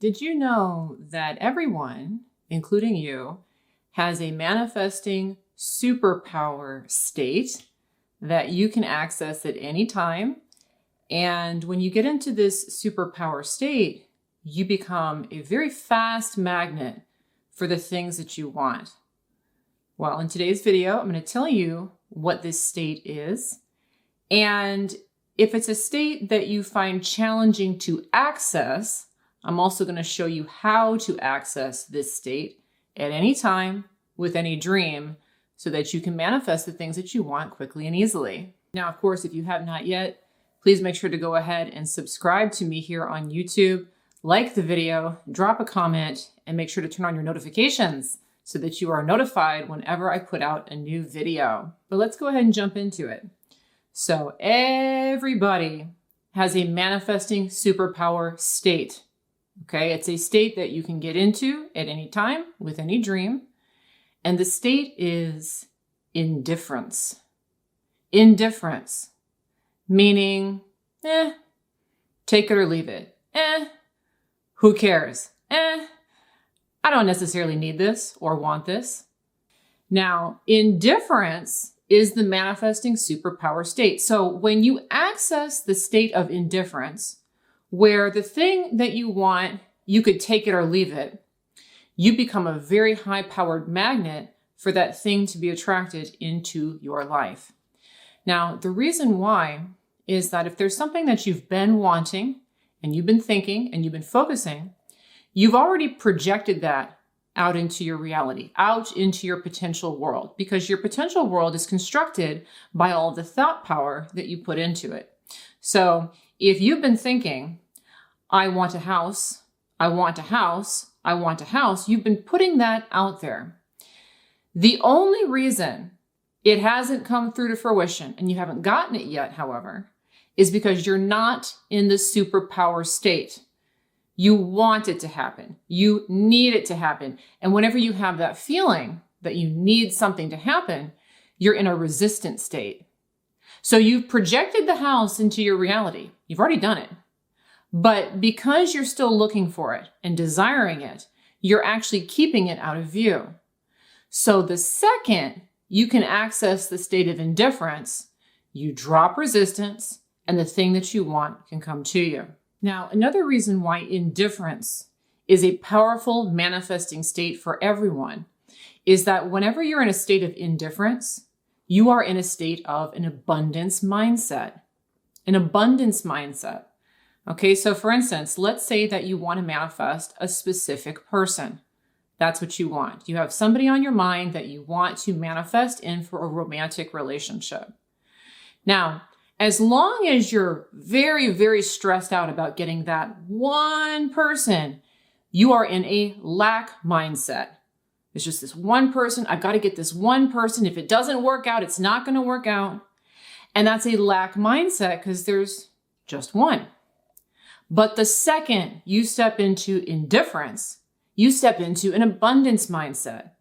Did you know that everyone, including you, has a manifesting superpower state that you can access at any time? And when you get into this superpower state, you become a very fast magnet for the things that you want. Well, in today's video, I'm going to tell you what this state is. And if it's a state that you find challenging to access, I'm also going to show you how to access this state at any time with any dream so that you can manifest the things that you want quickly and easily. Now, of course, if you have not yet, please make sure to go ahead and subscribe to me here on YouTube, like the video, drop a comment, and make sure to turn on your notifications so that you are notified whenever I put out a new video. But let's go ahead and jump into it. So everybody has a manifesting superpower state. Okay, it's a state that you can get into at any time with any dream. And the state is indifference. Indifference, meaning, take it or leave it. Who cares? I don't necessarily need this or want this. Now, indifference is the manifesting superpower state. So when you access the state of indifference, where the thing that you want, you could take it or leave it, you become a very high-powered magnet for that thing to be attracted into your life. Now, the reason why is that if there's something that you've been wanting and you've been thinking and you've been focusing, you've already projected that out into your reality, out into your potential world, because your potential world is constructed by all the thought power that you put into it. So if you've been thinking, I want a house, I want a house, I want a house, you've been putting that out there. The only reason it hasn't come through to fruition, and you haven't gotten it yet, however, is because you're not in the superpower state. You want it to happen. You need it to happen. And whenever you have that feeling that you need something to happen, you're in a resistant state. So you've projected the house into your reality. You've already done it. But because you're still looking for it and desiring it, you're actually keeping it out of view. So the second you can access the state of indifference, you drop resistance and the thing that you want can come to you. Now, another reason why indifference is a powerful manifesting state for everyone is that whenever you're in a state of indifference, you are in a state of an abundance mindset. An abundance mindset. Okay, so for instance, let's say that you want to manifest a specific person. That's what you want. You have somebody on your mind that you want to manifest in for a romantic relationship. Now, as long as you're very, very stressed out about getting that one person, you are in a lack mindset. It's just this one person. I've got to get this one person. If it doesn't work out, it's not going to work out. And that's a lack mindset because there's just one. But the second you step into indifference, you step into an abundance mindset.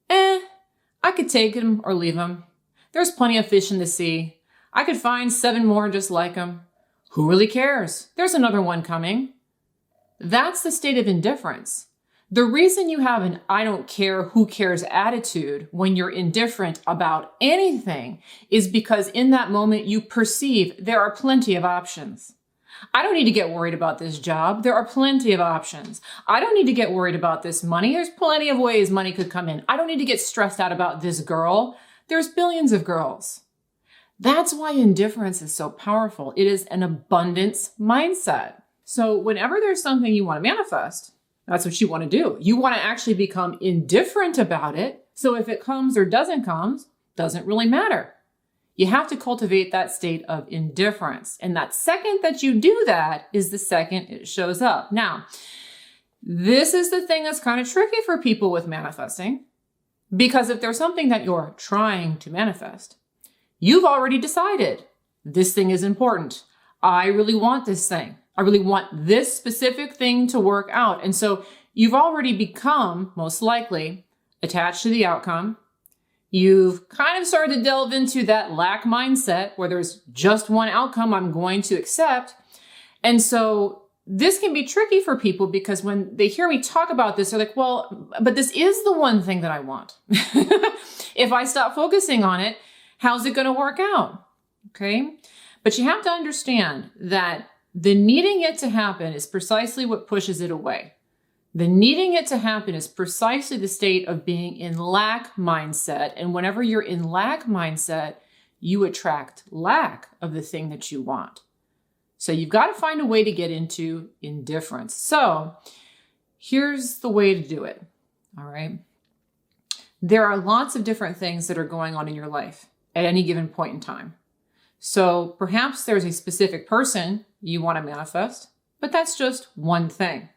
I could take him or leave him. There's plenty of fish in the sea. I could find 7 more just like him. Who really cares? There's another one coming. That's the state of indifference. The reason you have an I don't care, who cares attitude when you're indifferent about anything is because in that moment you perceive there are plenty of options. I don't need to get worried about this job. There are plenty of options. I don't need to get worried about this money. There's plenty of ways money could come in. I don't need to get stressed out about this girl. There's billions of girls. That's why indifference is so powerful. It is an abundance mindset. So whenever there's something you want to manifest, that's what you want to do. You want to actually become indifferent about it. So if it comes or doesn't come, doesn't really matter. You have to cultivate that state of indifference. And that second that you do that is the second it shows up. Now, this is the thing that's kind of tricky for people with manifesting, because if there's something that you're trying to manifest, you've already decided this thing is important. I really want this thing. I really want this specific thing to work out. And so you've already become, most likely, attached to the outcome. You've kind of started to delve into that lack mindset where there's just one outcome I'm going to accept. And so this can be tricky for people because when they hear me talk about this, they're like, well, but this is the one thing that I want. If I stop focusing on it, how's it going to work out? Okay. But you have to understand that the needing it to happen is precisely what pushes it away. The needing it to happen is precisely the state of being in lack mindset. And whenever you're in lack mindset, you attract lack of the thing that you want. So you've got to find a way to get into indifference. So here's the way to do it. All right. There are lots of different things that are going on in your life at any given point in time. So perhaps there's a specific person you want to manifest, but that's just one thing.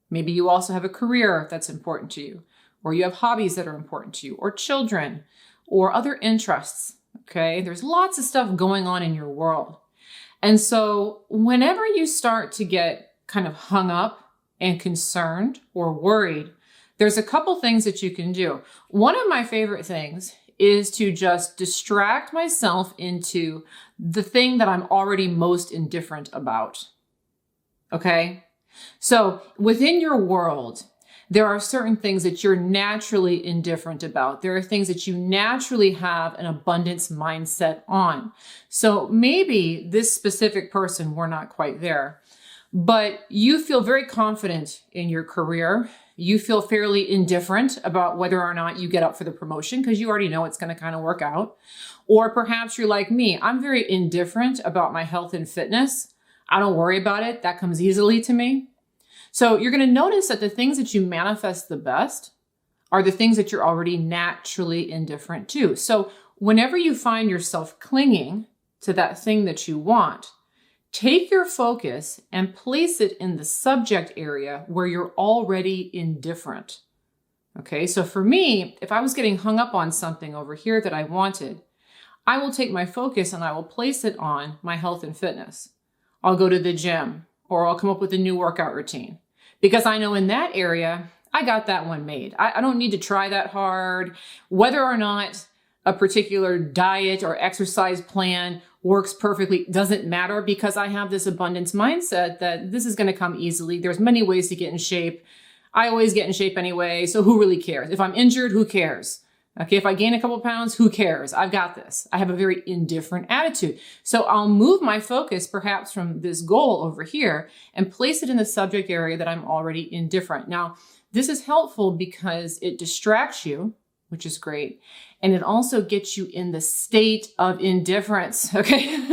Maybe you also have a career that's important to you, or you have hobbies that are important to you, or children, or other interests. Okay. There's lots of stuff going on in your world. And so whenever you start to get kind of hung up and concerned or worried, there's a couple things that you can do. One of my favorite things is to just distract myself into the thing that I'm already most indifferent about. Okay? So within your world, there are certain things that you're naturally indifferent about. There are things that you naturally have an abundance mindset on. So maybe this specific person, we're not quite there, but you feel very confident in your career. You feel fairly indifferent about whether or not you get up for the promotion because you already know it's going to kind of work out. Or perhaps you're like me. I'm very indifferent about my health and fitness. I don't worry about it. That comes easily to me. So you're going to notice that the things that you manifest the best are the things that you're already naturally indifferent to. So whenever you find yourself clinging to that thing that you want, take your focus and place it in the subject area where you're already indifferent. Okay, so for me, if I was getting hung up on something over here that I wanted, I will take my focus and I will place it on my health and fitness. I'll go to the gym, or I'll come up with a new workout routine. Because I know in that area, I got that one made. I don't need to try that hard. Whether or not a particular diet or exercise plan works perfectly doesn't matter because I have this abundance mindset that this is going to come easily. There's many ways to get in shape. I always get in shape anyway, so who really cares? If I'm injured, who cares? Okay, if I gain a couple pounds, who cares? I've got this. I have a very indifferent attitude. So I'll move my focus perhaps from this goal over here and place it in the subject area that I'm already indifferent. Now, this is helpful because it distracts you, which is great. And it also gets you in the state of indifference, okay?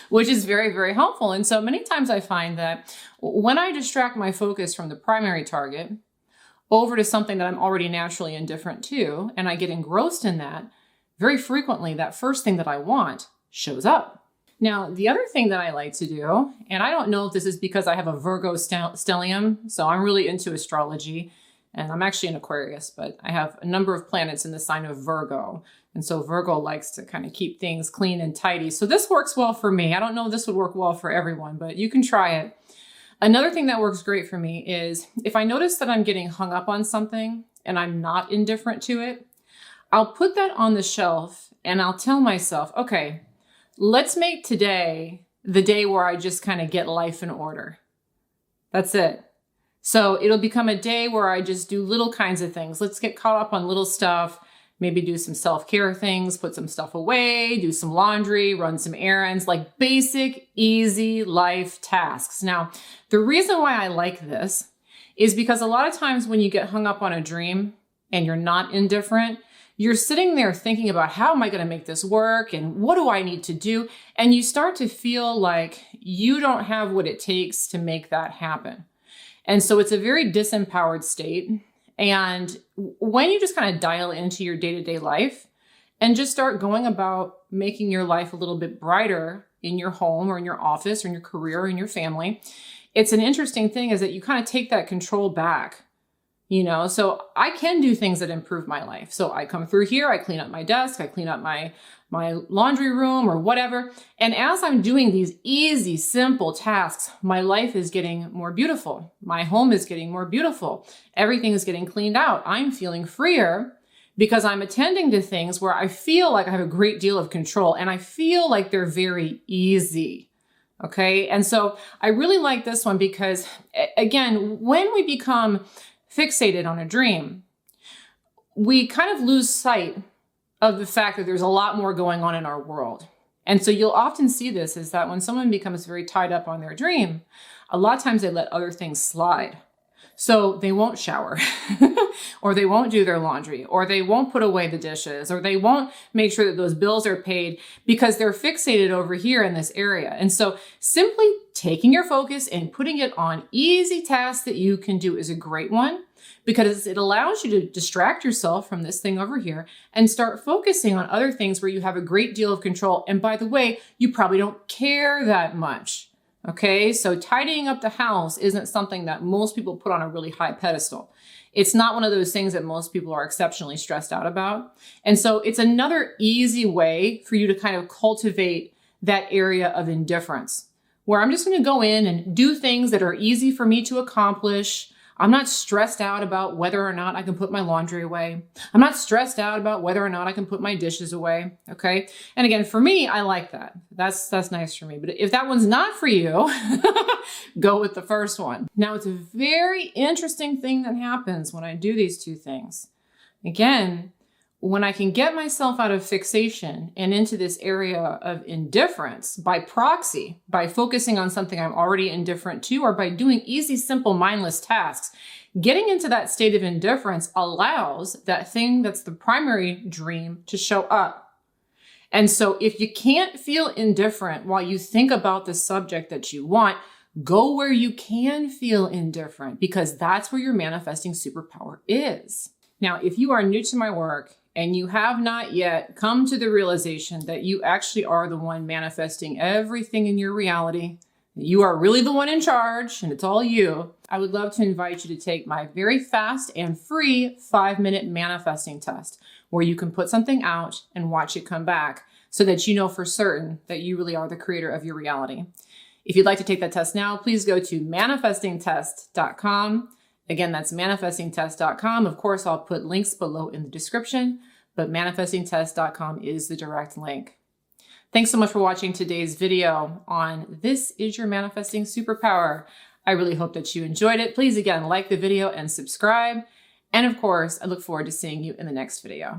Which is very, very helpful. And so many times I find that when I distract my focus from the primary target over to something that I'm already naturally indifferent to, and I get engrossed in that, very frequently that first thing that I want shows up. Now, the other thing that I like to do, and I don't know if this is because I have a Virgo stellium, so I'm really into astrology, and I'm actually an Aquarius, but I have a number of planets in the sign of Virgo. And so Virgo likes to kind of keep things clean and tidy. So this works well for me. I don't know if this would work well for everyone, but you can try it. Another thing that works great for me is if I notice that I'm getting hung up on something and I'm not indifferent to it, I'll put that on the shelf and I'll tell myself, okay, let's make today the day where I just kind of get life in order. That's it. So it'll become a day where I just do little kinds of things. Let's get caught up on little stuff, maybe do some self-care things, put some stuff away, do some laundry, run some errands, like basic, easy life tasks. Now, the reason why I like this is because a lot of times when you get hung up on a dream and you're not indifferent, you're sitting there thinking about how am I going to make this work and what do I need to do? And you start to feel like you don't have what it takes to make that happen. And so it's a very disempowered state. And when you just kind of dial into your day-to-day life and just start going about making your life a little bit brighter in your home or in your office or in your career or in your family, it's an interesting thing is that you kind of take that control back, you know? So I can do things that improve my life. So I come through here, I clean up my desk, I clean up my laundry room or whatever. And as I'm doing these easy, simple tasks, my life is getting more beautiful. My home is getting more beautiful. Everything is getting cleaned out. I'm feeling freer because I'm attending to things where I feel like I have a great deal of control and I feel like they're very easy. Okay. And so I really like this one because, again, when we become fixated on a dream, we kind of lose sight of the fact that there's a lot more going on in our world. And so you'll often see this is that when someone becomes very tied up on their dream, a lot of times they let other things slide. So they won't shower or they won't do their laundry or they won't put away the dishes or they won't make sure that those bills are paid because they're fixated over here in this area. And so simply taking your focus and putting it on easy tasks that you can do is a great one because it allows you to distract yourself from this thing over here and start focusing on other things where you have a great deal of control. And by the way, you probably don't care that much. Okay, so tidying up the house isn't something that most people put on a really high pedestal. It's not one of those things that most people are exceptionally stressed out about. And so it's another easy way for you to kind of cultivate that area of indifference, where I'm just going to go in and do things that are easy for me to accomplish. I'm not stressed out about whether or not I can put my laundry away. I'm not stressed out about whether or not I can put my dishes away. Okay. And again, for me, I like that. That's nice for me. But if that one's not for you, go with the first one. Now, it's a very interesting thing that happens when I do these two things. Again, when I can get myself out of fixation and into this area of indifference by proxy, by focusing on something I'm already indifferent to, or by doing easy, simple, mindless tasks, getting into that state of indifference allows that thing that's the primary dream to show up. And so if you can't feel indifferent while you think about the subject that you want, go where you can feel indifferent because that's where your manifesting superpower is. Now, if you are new to my work, and you have not yet come to the realization that you actually are the one manifesting everything in your reality, you are really the one in charge and it's all you, I would love to invite you to take my very fast and free 5-minute manifesting test where you can put something out and watch it come back so that you know for certain that you really are the creator of your reality. If you'd like to take that test now, please go to manifestingtest.com. Again, that's manifestingtest.com. Of course, I'll put links below in the description, but manifestingtest.com is the direct link. Thanks so much for watching today's video on This Is Your Manifesting Superpower. I really hope that you enjoyed it. Please, again, like the video and subscribe. And of course, I look forward to seeing you in the next video.